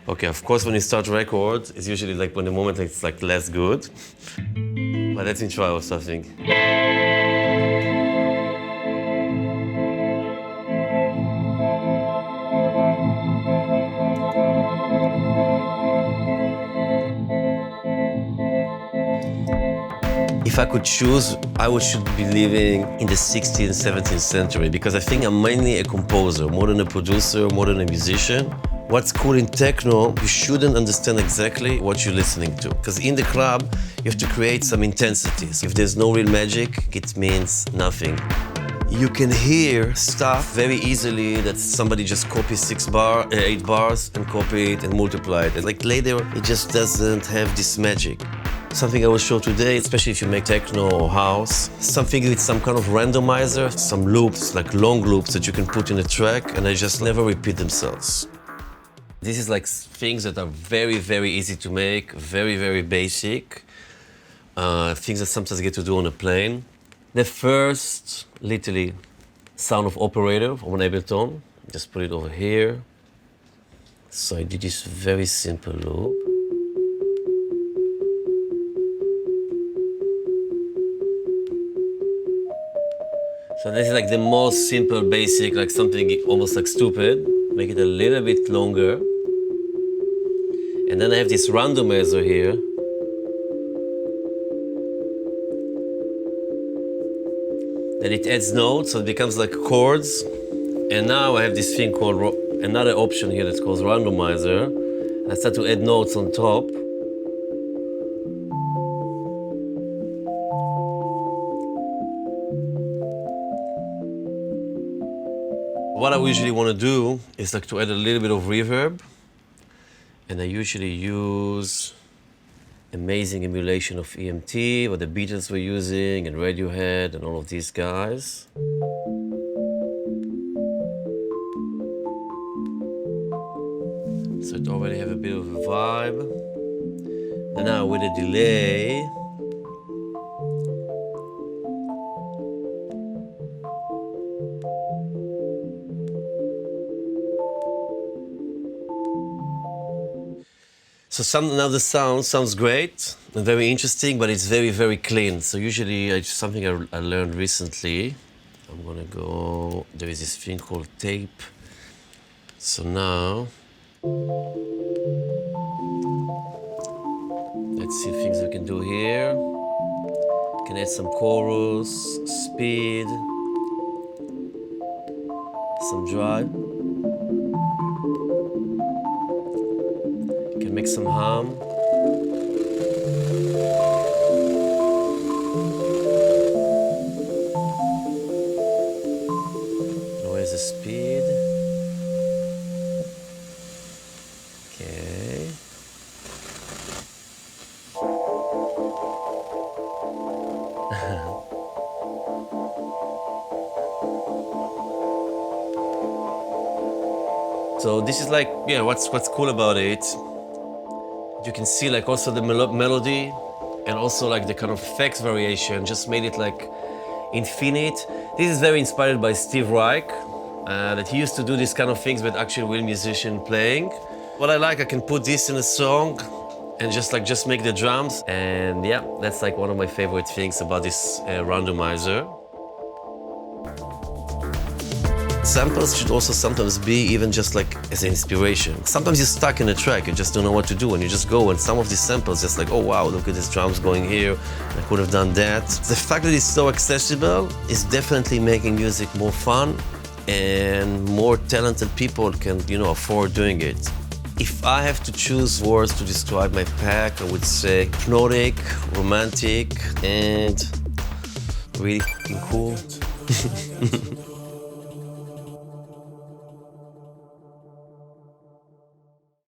Okay, of course, when you start record, it's usually like when the moment it's like less good. But let's try or something. If I could choose, should be living in the 16th, 17th century because I think I'm mainly a composer, more than a producer, more than a musician. What's cool in techno, you shouldn't understand exactly what you're listening to. Because in the club, you have to create some intensities. If there's no real magic, it means nothing. You can hear stuff very easily that somebody just copies 8 bars and copy it and multiply it. And like later, it just doesn't have this magic. Something I will show today, especially if you make techno or house, something with some kind of randomizer, some loops, like long loops that you can put in a track and they just never repeat themselves. This is like things that are very, very easy to make, very, very basic, things that sometimes get to do on a plane. The first, literally, sound of operator of an Ableton, just put it over here. So I did this very simple loop. So this is like the most simple, basic, like something almost like stupid. Make it a little bit longer. And then I have this randomizer here. Then it adds notes, so it becomes like chords. And now I have this thing called, another option here that's called randomizer. I start to add notes on top. What I usually want to do is like to add a little bit of reverb. And I usually use amazing emulation of EMT, what the Beatles were using, and Radiohead, and all of these guys. So it already have a bit of a vibe. And now with a delay, so now the sound sounds great and very interesting, but it's very, very clean. So usually, something I learned recently, I'm gonna go, there is this thing called tape. So now, let's see things we can do here. Can add some chorus, speed, some drive. Can make some hum. Where's the speed? Okay. So this is like, yeah, what's cool about it. You can see like also the melody and also like the kind of effects variation just made it like infinite. This is very inspired by Steve Reich, that he used to do these kind of things with actual real musician playing. What I like, I can put this in a song and just make the drums. And yeah, that's like one of my favorite things about this randomizer. Samples should also sometimes be even just like as an inspiration. Sometimes you're stuck in a track, you just don't know what to do, and you just go, and some of these samples just like, oh wow, look at these drums going here, I could have done that. The fact that it's so accessible is definitely making music more fun, and more talented people can, afford doing it. If I have to choose words to describe my pack, I would say hypnotic, romantic, and really cool.